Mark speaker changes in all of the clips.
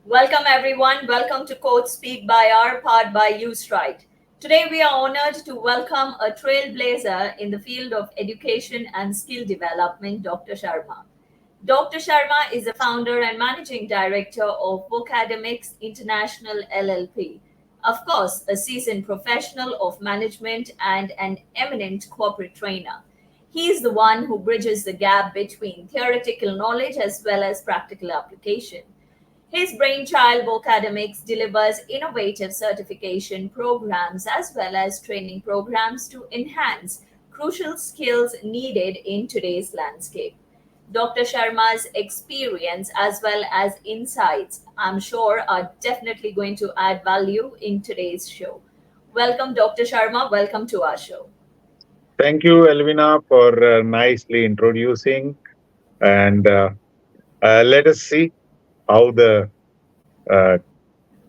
Speaker 1: Welcome, everyone. Welcome to Code Speak by Our, powered by UStride. Today, we are honored to welcome a trailblazer in the field of education and skill development, Dr. Sharma. Dr. Sharma is the founder and managing director of Vocademics International LLP. Of course, a seasoned professional of management and an eminent corporate trainer. He is the one who bridges the gap between theoretical knowledge as well as practical application. His brainchild Vocademics delivers innovative certification programs as well as training programs to enhance crucial skills needed in today's landscape. Dr. Sharma's experience as well as insights, I'm sure, are definitely going to add value in today's show. Welcome, Dr. Sharma. Welcome to our show.
Speaker 2: Thank you, Elvina, for nicely introducing. And let us see how the uh,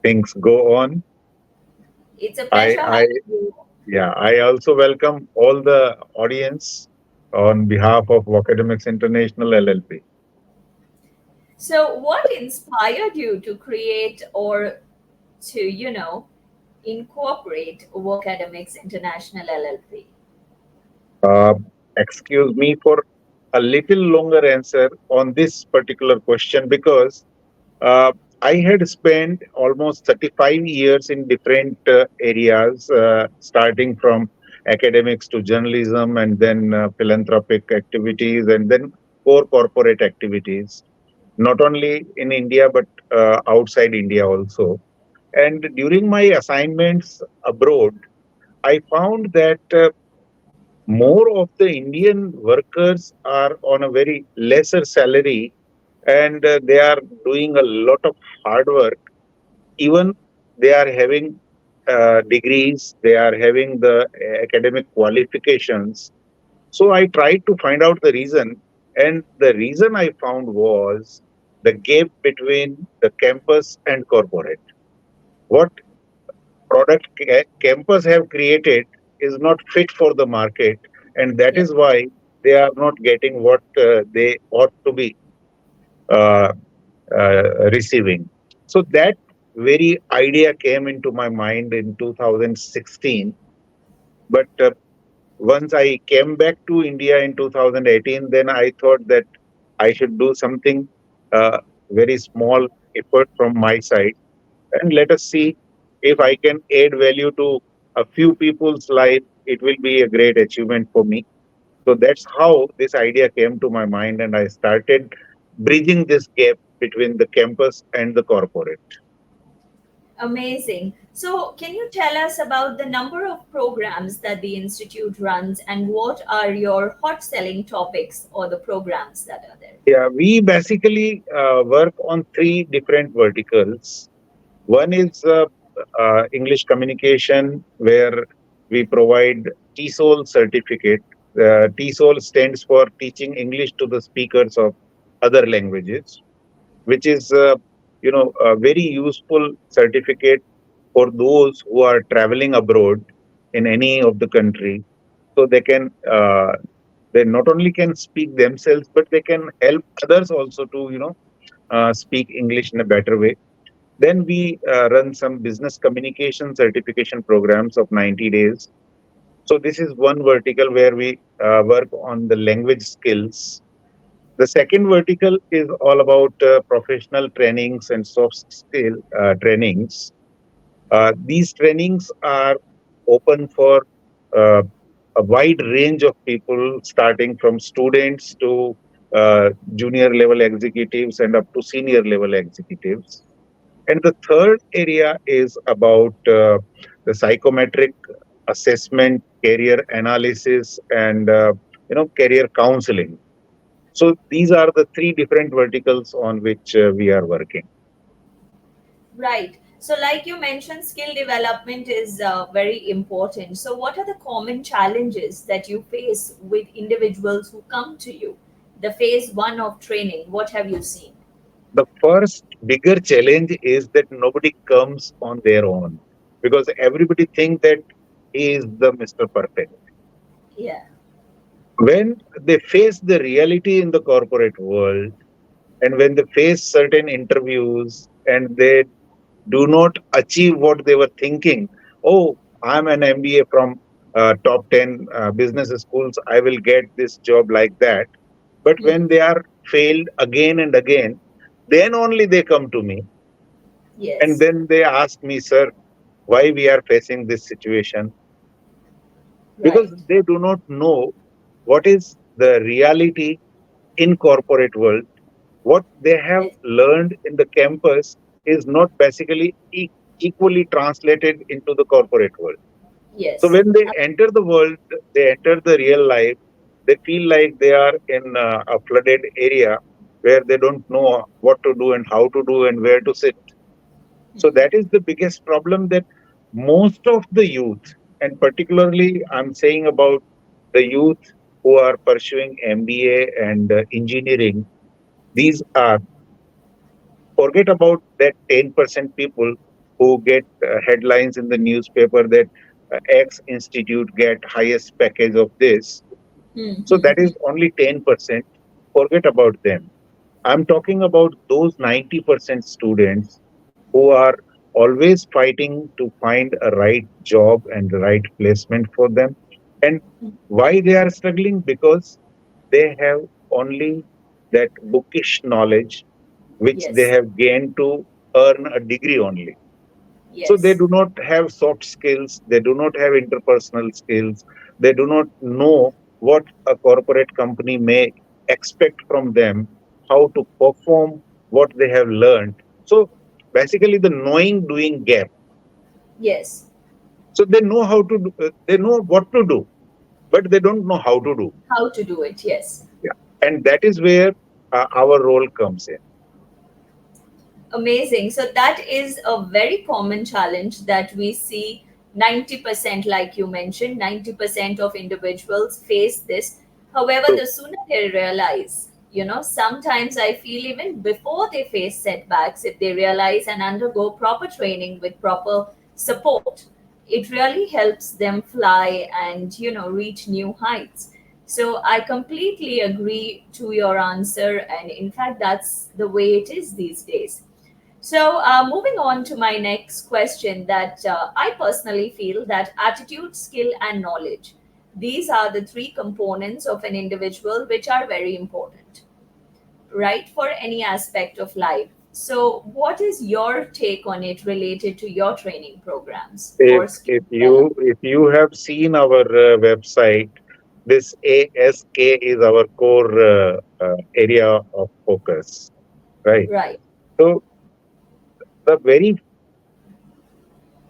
Speaker 2: things go on.
Speaker 1: It's a
Speaker 2: I,
Speaker 1: pleasure
Speaker 2: I,
Speaker 1: having you.
Speaker 2: yeah, I also welcome all the audience on behalf of Academics International LLP.
Speaker 1: So, what inspired you to create or to, incorporate Academics International LLP?
Speaker 2: Uh, Excuse me for a little longer answer on this particular question because Uh, I had spent almost 35 years in different areas, starting from academics to journalism and then philanthropic activities and then core corporate activities, not only in India but outside India also. And during my assignments abroad, I found that more of the Indian workers are on a very lesser salary and they are doing a lot of hard work. Even they are having degrees, they are having the academic qualifications. So I tried to find out the reason, and the reason I found was the gap between the campus and corporate. What campus have created is not fit for the market, and that
Speaker 1: Yeah.
Speaker 2: is why they are not getting what they ought to be uh, receiving. So that very idea came into my mind in 2016. But once I came back to India in 2018, then I thought that I should do something very small effort from my side, and let us see if I can add value to a few people's life. It will be a great achievement for me. So that's how this idea came to my mind, and I started bridging this gap between the campus and the corporate.
Speaker 1: Amazing. So, can you tell us about the number of programs that the Institute runs and what are your hot selling topics or the programs that are there?
Speaker 2: Yeah, we basically work on three different verticals. One is English communication, where we provide TESOL certificate. TESOL stands for Teaching English to the Speakers of Other Languages, which is a very useful certificate for those who are traveling abroad in any of the country, so they not only can speak themselves but they can help others also to speak English in a better way. Then we run some business communication certification programs of 90 days. So this is one vertical where we work on the language skills. The second vertical is all about professional trainings and soft skill trainings. These trainings are open for uh, a wide range of people, starting from students to junior level executives and up to senior level executives. And the third area is about the psychometric assessment, career analysis, and career counseling. So these are the three different verticals on which we are working.
Speaker 1: Right. So, like you mentioned, skill development is very important. So, what are the common challenges that you face with individuals who come to you? The phase one of training, what have you seen?
Speaker 2: The first bigger challenge is that nobody comes on their own because everybody thinks that he is the Mr. Perfect.
Speaker 1: Yeah.
Speaker 2: When they face the reality in the corporate world, And when they face certain interviews and they do not achieve what they were thinking, oh, I'm an MBA from top 10 business schools, I will get this job like that. But
Speaker 1: Hmm.
Speaker 2: when they are failed again and again, then only they come to me and
Speaker 1: Yes.
Speaker 2: then they ask me, sir, why we are facing this situation? Because
Speaker 1: Right.
Speaker 2: they do not know what is the reality in corporate world. What they have
Speaker 1: Yes.
Speaker 2: learned in the campus is not basically equally translated into the corporate world. So
Speaker 1: Yes.
Speaker 2: when they enter the world, they enter the real life, they feel like they are in a flooded area where they don't know what to do and how to do and where to sit. So that is the biggest problem, that most of the youth, and particularly I'm saying about the youth who are pursuing MBA and engineering, these are, forget about that 10% people who get headlines in the newspaper that X institute get highest package of this. So that is only 10%. Forget about them. I'm talking about those 90% students who are always fighting to find a right job and the right placement for them. And why they are struggling? Because they have only that bookish knowledge which they
Speaker 1: Yes.
Speaker 2: have gained to earn a degree only. So they
Speaker 1: Yes.
Speaker 2: do not have soft skills, they do not have interpersonal skills, they do not know what a corporate company may expect from them, how to perform what they have learned. So basically, the knowing doing gap.
Speaker 1: Yes.
Speaker 2: So they know how to do, they know what to do, but they don't know how to do.
Speaker 1: How to do it. Yes.
Speaker 2: Yeah. And that is where our role comes in.
Speaker 1: Amazing. So that is a very common challenge that we see. 90%, like you mentioned, 90% of individuals face this. However,
Speaker 2: So
Speaker 1: the sooner they realize, sometimes I feel even before they face setbacks, if they realize and undergo proper training with proper support, it really helps them fly and, reach new heights. So I completely agree to your answer. And in fact, that's the way it is these days. So, moving on to my next question, that I personally feel that attitude, skill, and knowledge, these are the three components of an individual which are very important, right, for any aspect of life. So, what is your take on it related to your training programs
Speaker 2: if
Speaker 1: for skill development?
Speaker 2: if you have seen our website, this ASK is our core area of focus, right?
Speaker 1: Right.
Speaker 2: So the very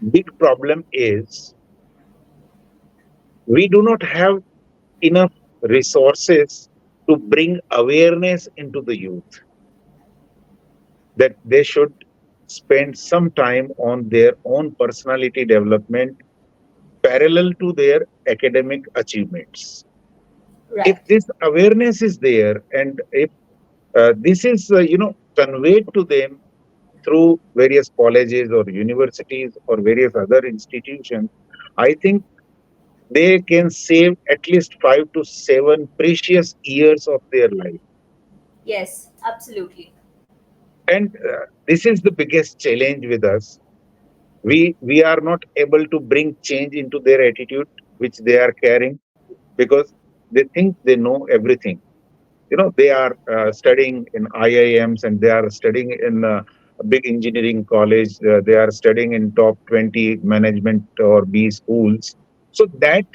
Speaker 2: big problem is we do not have enough resources to bring awareness into the youth that they should spend some time on their own personality development parallel to their academic achievements. If
Speaker 1: Right.
Speaker 2: this awareness is there and if this is conveyed to them through various colleges or universities or various other institutions, I think they can save at least 5 to 7 precious years of their life.
Speaker 1: Yes, absolutely.
Speaker 2: And this is the biggest challenge with us. We are not able to bring change into their attitude which they are carrying, because they think they know everything. They are studying in IIMs and they are studying in a big engineering college, they are studying in top 20 management or B schools. So that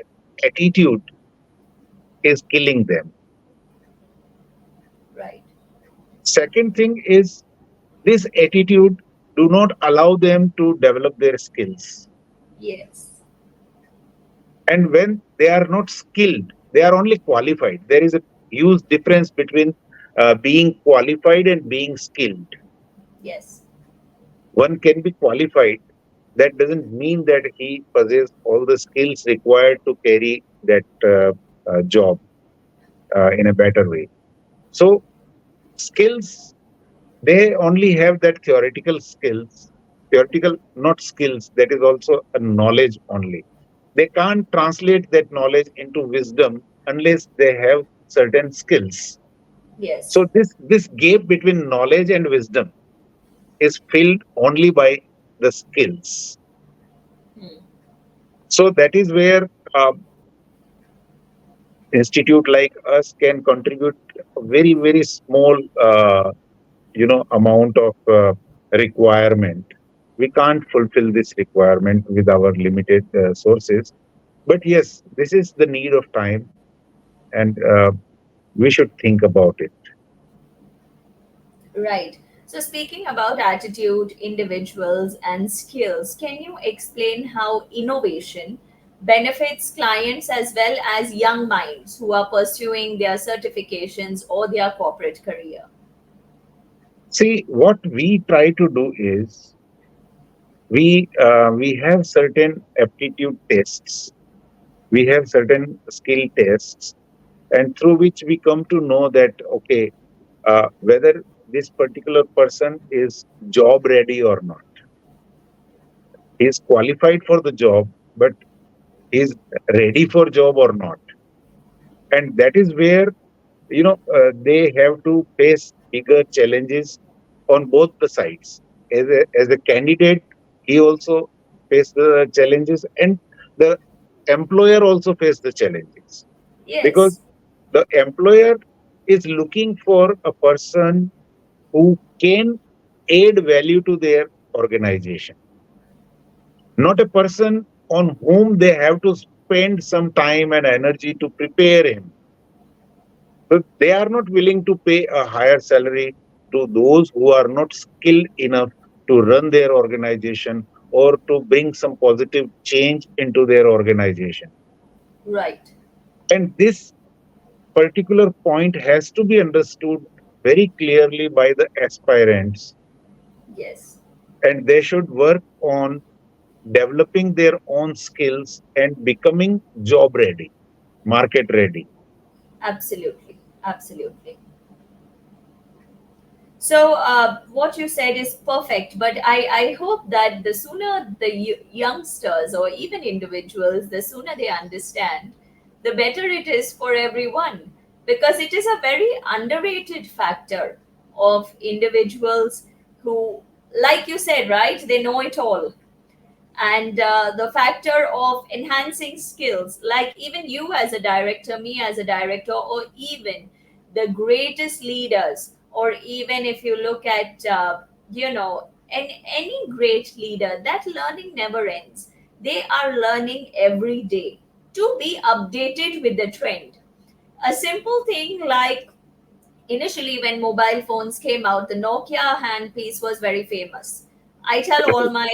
Speaker 2: attitude is killing them.
Speaker 1: Right.
Speaker 2: Second thing is, this attitude do not allow them to develop their skills.
Speaker 1: Yes.
Speaker 2: And when they are not skilled, they are only qualified. There is a huge difference between being qualified and being skilled.
Speaker 1: Yes.
Speaker 2: One can be qualified, that doesn't mean that he possesses all the skills required to carry that job in a better way. So skills, they only have that theoretical skills, theoretical not skills, that is also a knowledge only. They can't translate that knowledge into wisdom unless they have certain skills.
Speaker 1: Yes.
Speaker 2: So this gap between knowledge and wisdom is filled only by the skills.
Speaker 1: Hmm.
Speaker 2: So that is where institute like us can contribute a very small amount of requirement. We can't fulfill this requirement with our limited sources, but yes, this is the need of time, and we should think about it.
Speaker 1: Right. So, speaking about attitude, individuals, and skills, can you explain how innovation benefits clients as well as young minds who are pursuing their certifications or their corporate career?
Speaker 2: See, what we try to do is we have certain aptitude tests, we have certain skill tests, and through which we come to know that okay, whether this particular person is job ready or not. He is qualified for the job, but he is ready for job or not. And that is where they have to face bigger challenges on both the sides. As a candidate, he also face the challenges, and the employer also face the challenges, because
Speaker 1: Yes.
Speaker 2: the employer is looking for a person who can add value to their organization, not a person on whom they have to spend some time and energy to prepare him. So they are not willing to pay a higher salary to those who are not skilled enough to run their organization or to bring some positive change into their organization.
Speaker 1: Right.
Speaker 2: And this particular point has to be understood very clearly by the aspirants,
Speaker 1: Yes.
Speaker 2: and they should work on developing their own skills and becoming job ready, market ready.
Speaker 1: Absolutely. Absolutely. So, what you said is perfect, but I hope that the sooner the youngsters or even individuals, the sooner they understand, the better it is for everyone, because it is a very underrated factor of individuals who, like you said, right, they know it all, and the factor of enhancing skills, like even you as a director, me as a director, or even the greatest leaders, or even if you look at any great leader, that learning never ends. They are learning every day to be updated with the trend. A simple thing like, initially when mobile phones came out, the Nokia handpiece was very famous. I tell all my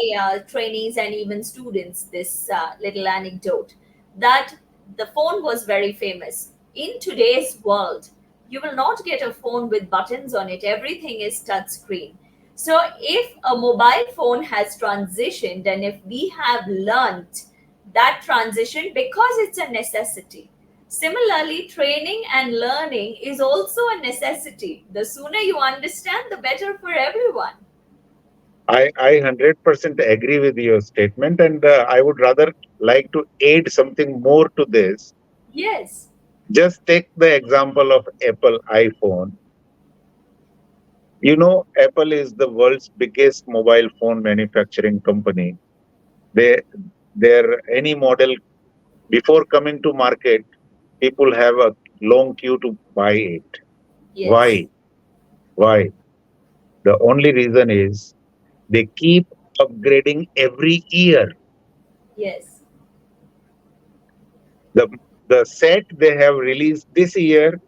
Speaker 1: trainees and even students this little anecdote, that the phone was very famous. In today's world, you will not get a phone with buttons on it, everything is touch screen. So if a mobile phone has transitioned, and if we have learnt that transition because it's a necessity, similarly, training and learning is also a necessity. The sooner you understand, the better for everyone.
Speaker 2: I 100% agree with your statement, and I would rather like to add something more to this.
Speaker 1: Yes,
Speaker 2: Just take the example of Apple iPhone. You know, Apple is the world's biggest mobile phone manufacturing company. They, their any model before coming to market, people have a long queue to buy it.
Speaker 1: yes,
Speaker 2: Why? Why? The only reason is they keep upgrading every year.
Speaker 1: yes,
Speaker 2: The the set they have released this year,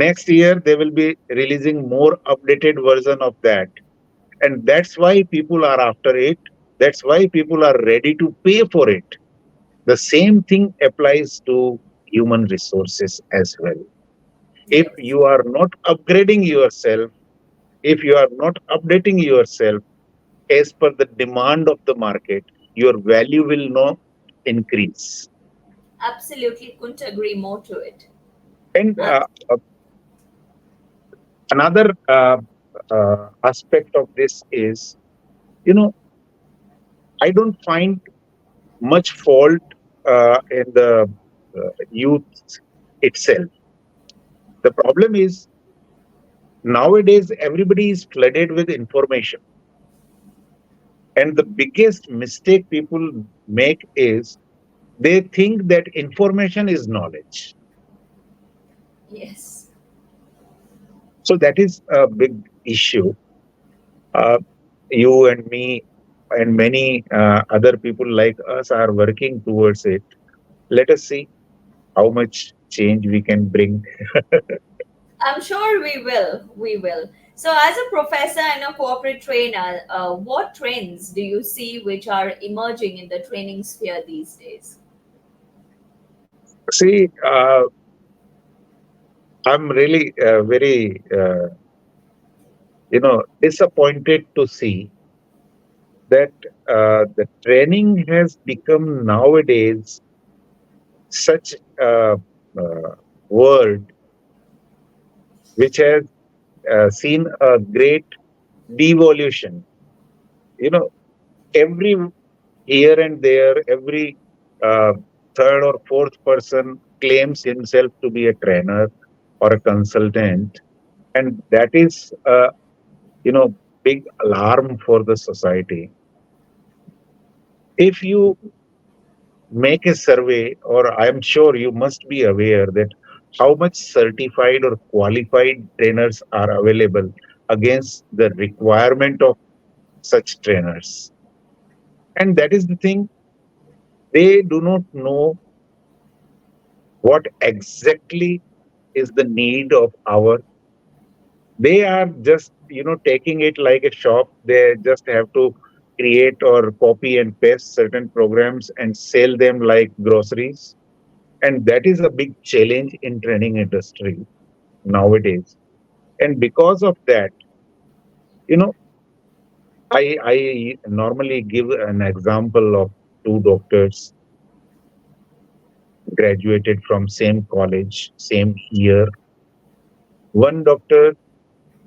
Speaker 2: next year they will be releasing more updated version of that. And that's why people are after it. That's why people are ready to pay for it. The same thing applies to human resources as well. If
Speaker 1: yes.
Speaker 2: you are not upgrading yourself, if you are not updating yourself as per the demand of the market, your value will not increase.
Speaker 1: Absolutely couldn't agree more to it.
Speaker 2: And
Speaker 1: Abs-
Speaker 2: another aspect of this is, you know, I don't find much fault in the youth itself. The problem is Nowadays, everybody is flooded with information. And the biggest mistake people make is they think that information is knowledge.
Speaker 1: Yes.
Speaker 2: So that is a big issue. Uh, you and me and many other people like us are working towards it. Let us see how much change we can bring.
Speaker 1: I'm sure we will. We will. So, as a professor and a corporate trainer, what trends do you see which are emerging in the training sphere these days?
Speaker 2: See, I'm really very, disappointed to see that the training has become nowadays such a world which has seen a great devolution. You know, every here and there, every uh, third or fourth person claims himself to be a trainer or a consultant, and that is, you know, big alarm for the society. If you make a survey, or I'm sure you must be aware that how much certified or qualified trainers are available against the requirement of such trainers. And that is the thing, they do not know what exactly is the need of our. They are just, taking it like a shop. They just have to create or copy and paste certain programs and sell them like groceries. And that is a big challenge in training industry nowadays. And because of that, you know, I normally give an example of two doctors graduated from same college, same year. One doctor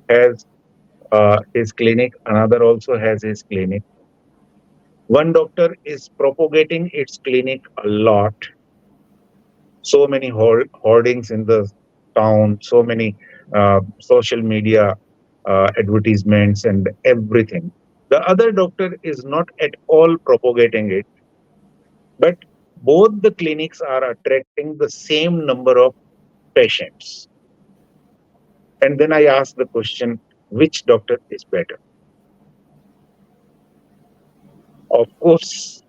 Speaker 2: has his clinic, another also has his clinic. One doctor is propagating its clinic a lot, so many hoardings in the town, so many social media advertisements and everything. The other doctor is not at all propagating it, but both the clinics are attracting the same number of patients. And then I ask the question, which doctor is better? Of course,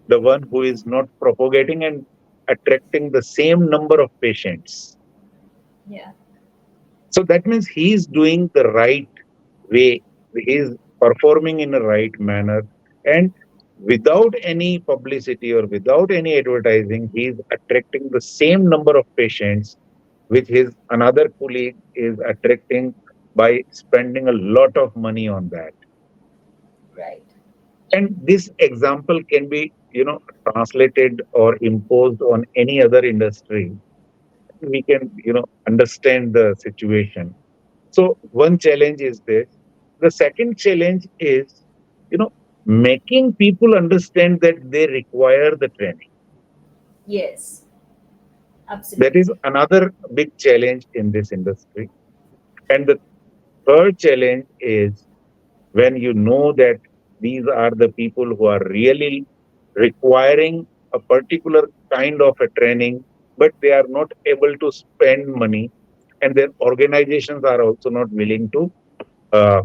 Speaker 2: the one who is not propagating and attracting the same number of patients.
Speaker 1: Yeah.
Speaker 2: So that means he is doing the right way, he is performing in a right manner, and without any publicity or without any advertising, he is attracting the same number of patients which his another colleague is attracting by spending a lot of money on that.
Speaker 1: Right.
Speaker 2: And this example can be, translated or imposed on any other industry. We can, understand the situation. So one challenge is this. The second challenge is, you know, making people understand that they require the training.
Speaker 1: Yes.
Speaker 2: That is
Speaker 1: Absolutely.
Speaker 2: another big challenge in this industry. And the third challenge is when you know that these are the people who are really requiring a particular kind of a training, but they are not able to spend money, and their organizations are also not willing to uh,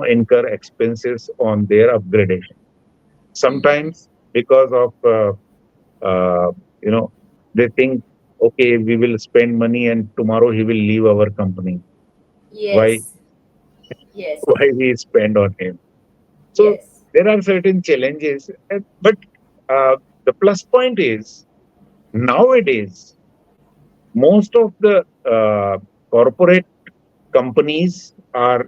Speaker 2: incur expenses on their upgradation.
Speaker 1: Hmm.
Speaker 2: Sometimes because of uh, you know they think, okay, we will spend money and tomorrow he will leave our company. Why
Speaker 1: Yes. Yes.
Speaker 2: why we spend on him? So
Speaker 1: Yes.
Speaker 2: there are certain challenges, but the plus point is nowadays most of the corporate companies are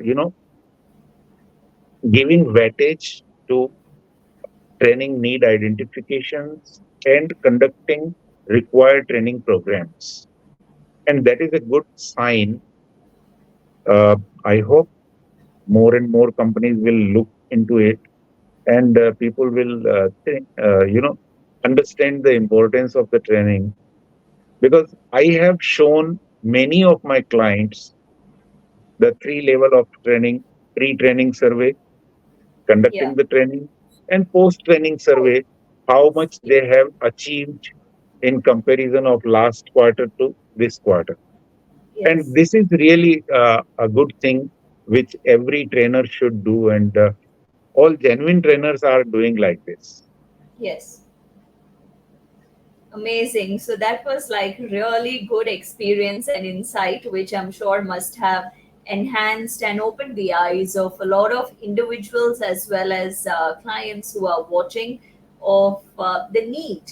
Speaker 2: giving weightage to training need identifications and conducting required training programs. And that is a good sign. I hope more and more companies will look into it, and people will understand the importance of the training. Because I have shown many of my clients the three level of training: pre-training survey,
Speaker 1: Yeah.
Speaker 2: conducting the training, and post-training survey, how much they have achieved in comparison of last quarter to this quarter. And
Speaker 1: Yes.
Speaker 2: this is really a good thing which every trainer should do, and all genuine trainers are doing like this.
Speaker 1: Yes. Amazing. So that was like really good experience and insight, which I'm sure must have enhanced and opened the eyes of a lot of individuals as well as clients who are watching of the need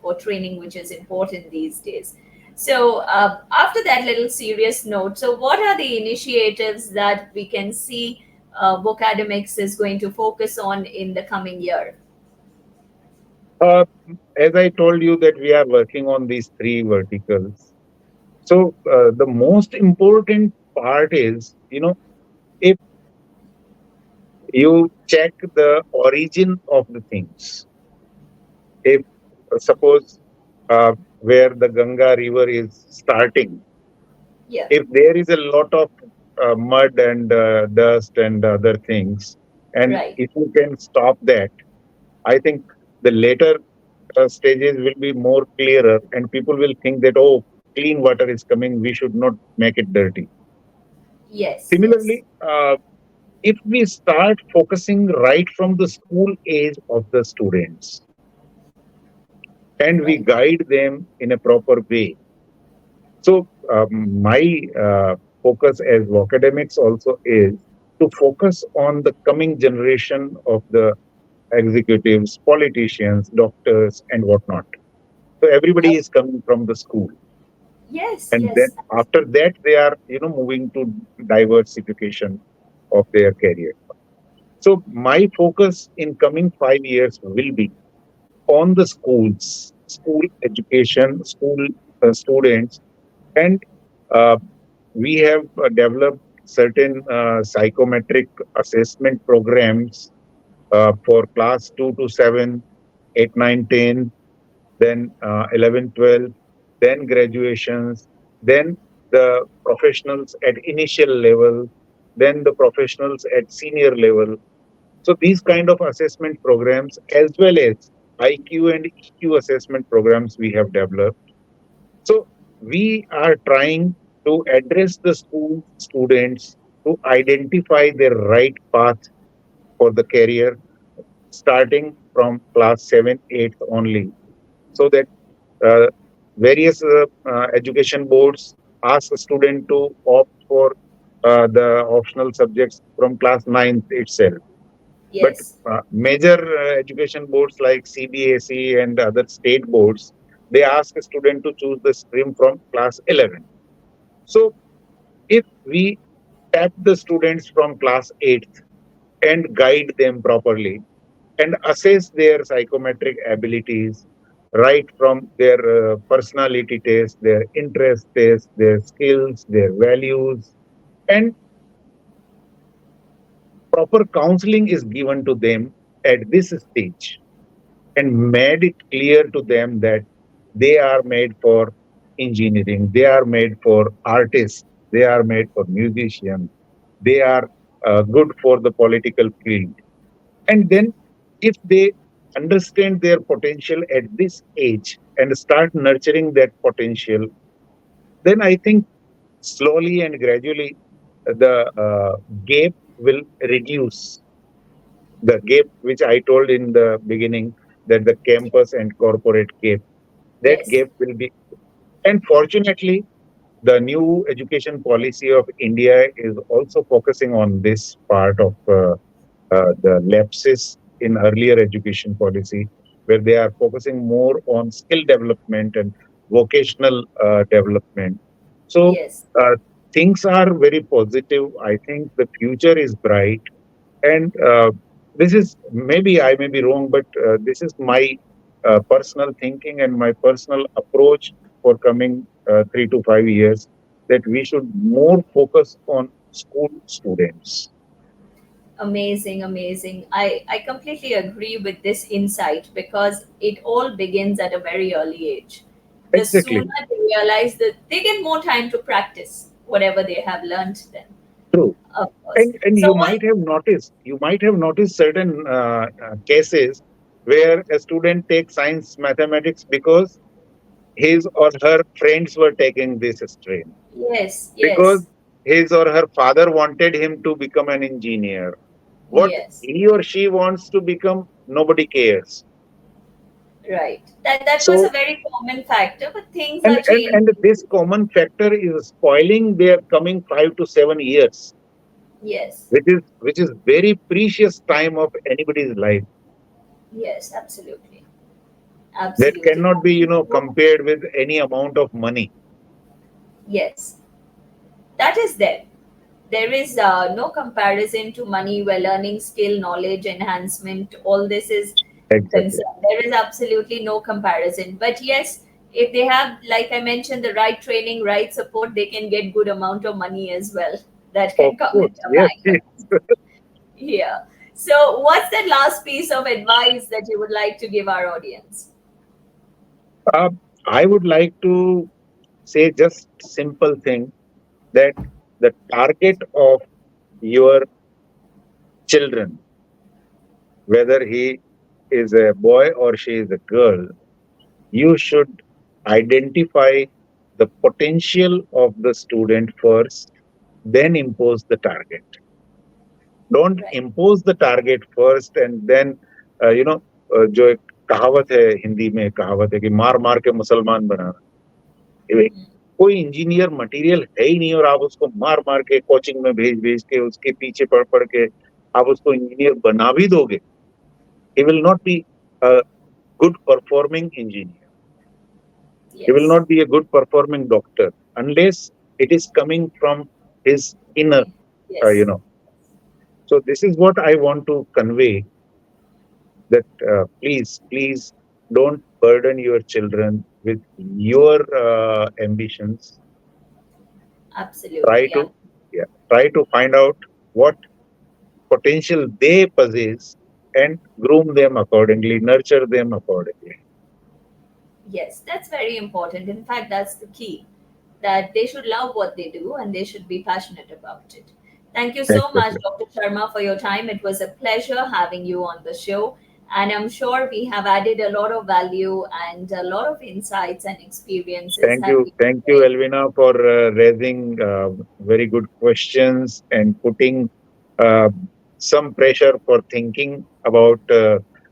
Speaker 1: for training, which is important these days. So after that little serious note, so what are the initiatives that we can see Vocademics is going to focus on in the coming year?
Speaker 2: Uh, as I told you that we are working on these three verticals. So the most important part is, if you check the origin of the things. If suppose where the Ganga river is starting,
Speaker 1: Yeah.
Speaker 2: if there is a lot of mud and dust and other things, and
Speaker 1: Right.
Speaker 2: if you can stop that, I think the later stages will be more clearer, and people will think that, oh, clean water is coming, we should not make it dirty.
Speaker 1: Yes. Yes.
Speaker 2: Similarly, if we start focusing right from the school age of the students and we
Speaker 1: Right.
Speaker 2: guide them in a proper way. So, my focus as academics also is to focus on the coming generation of the executives, politicians, doctors, and whatnot. So, everybody is coming from the school.
Speaker 1: Yes,
Speaker 2: And then
Speaker 1: yes,
Speaker 2: after that, they are, moving to diversification of their career. So, my focus in coming 5 years will be on the schools, school education, school students, and uh, we have developed certain psychometric assessment programs for class 2 to 7, 8, 9, 10, then 11, 12, then graduations, then the professionals at initial level, then the professionals at senior level. So these kind of assessment programs, as well as IQ and EQ assessment programs, we have developed. So we are trying to address the school students to identify their right path for the career, starting from class 7, 8 only, so that uh, various education boards ask a student to opt for the optional subjects from class 9 itself. But
Speaker 1: yes,
Speaker 2: major education boards like CBSE and other state boards, they ask a student to choose the stream from class 11. So if we tap the students from class 8th and guide them properly and assess their psychometric abilities right from their personality test, their interest test, their skills, their values, and proper counseling is given to them at this stage and made it clear to them that they are made for engineering, they are made for artists, they are made for musicians, they are good for the political field. And then, if they understand their potential at this age and start nurturing that potential, then I think slowly and gradually the gap will reduce. The gap which I told in the beginning, that the campus and corporate gap, that
Speaker 1: yes,
Speaker 2: gap will be. And fortunately, the new education policy of India is also focusing on this part of the lapses in earlier education policy, where they are focusing more on skill development and vocational development. So
Speaker 1: yes.
Speaker 2: uh, things are very positive. I think the future is bright, and this is, maybe I may be wrong, but this is my personal thinking and my personal approach for coming 3 to 5 years, that we should more focus on school students.
Speaker 1: Amazing, amazing. I completely agree with this insight because it all begins at a very early age. The sooner
Speaker 2: Exactly.
Speaker 1: they realize that they get more time to practice whatever they have learned then.
Speaker 2: True.
Speaker 1: of course.
Speaker 2: And
Speaker 1: So what?
Speaker 2: you might have noticed certain cases where a student takes science mathematics because his or her friends were taking this stream,
Speaker 1: Yes,
Speaker 2: because
Speaker 1: yes,
Speaker 2: his or her father wanted him to become an engineer. What
Speaker 1: yes.
Speaker 2: he or she wants to become, nobody cares.
Speaker 1: Right. That was a
Speaker 2: So,
Speaker 1: very common factor, but things
Speaker 2: and
Speaker 1: are
Speaker 2: and,
Speaker 1: changing.
Speaker 2: and this common factor is spoiling their coming 5 to 7 years,
Speaker 1: Yes,
Speaker 2: which is very precious time of anybody's life,
Speaker 1: yes, absolutely,
Speaker 2: that
Speaker 1: absolutely.
Speaker 2: cannot be,
Speaker 1: Thank you so.
Speaker 2: compared with any amount of money.
Speaker 1: Yes, that is there. There is no comparison to money where learning skill, knowledge, enhancement, all this is
Speaker 2: Exactly.
Speaker 1: concerned. There is absolutely no comparison. But yes, if they have, like I mentioned, the right training, right support, they can get good amount of money as well that
Speaker 2: Of
Speaker 1: can come in
Speaker 2: course,
Speaker 1: their
Speaker 2: yes,
Speaker 1: bank
Speaker 2: yes.
Speaker 1: account. Yeah. So, what's the last piece of advice that you would like to give our audience?
Speaker 2: Uh, I would like to say just simple thing, that the target of your children, whether he is a boy or she is a girl, you should identify the potential of the student first, then impose the target. Don't
Speaker 1: Right.
Speaker 2: impose the target first and then जो एक कहावत है, हिंदी में कहावत है कि मार मार के मुसलमान बनाना। ये कोई इंजीनियर मटेरियल है ही नहीं, और आप उसको मार मार के कोचिंग में भेज भेज के उसके पीछे पड़ पड़ के आप उसको इंजीनियर बना भी दोगे, he will not be a good performing engineer. He will
Speaker 1: Yes.
Speaker 2: not be a good performing doctor unless it is coming from his inner, uh, you
Speaker 1: Yes.
Speaker 2: know. So this is what I want to convey, that please don't burden your children with your ambitions. Try
Speaker 1: Absolutely.
Speaker 2: to, yeah, try to find out what potential they possess and groom them accordingly, nurture them accordingly.
Speaker 1: Yes, that's very important. In fact, that's the key, that they should love what they do and they should be passionate about it. Thank you so much,
Speaker 2: Exactly.
Speaker 1: Dr. Sharma, for your time. It was a pleasure having you on the show. And I'm sure we have added a lot of value and a lot of insights and experiences have been
Speaker 2: Thank you,
Speaker 1: shared.
Speaker 2: Elvina, for raising very good questions and putting uh, some pressure for thinking about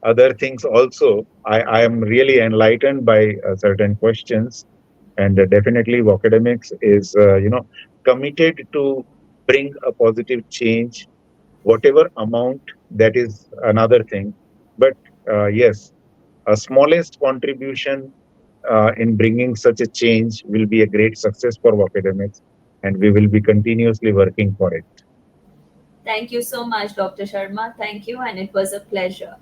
Speaker 2: other things also. I am really enlightened by certain questions, and definitely academics is committed to bring a positive change, whatever amount, that is another thing. But yes, a smallest contribution in bringing such a change will be a great success for academics, and we will be continuously working for it.
Speaker 1: Thank you so much, Dr. Sharma. Thank you, and it was a pleasure.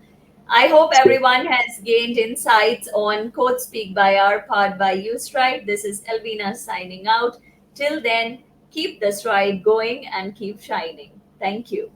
Speaker 1: I hope
Speaker 2: So,
Speaker 1: everyone has gained insights on Code Speak by our part by You Stride. This is Elvina signing out. Till then, keep the stride going and keep shining. Thank you.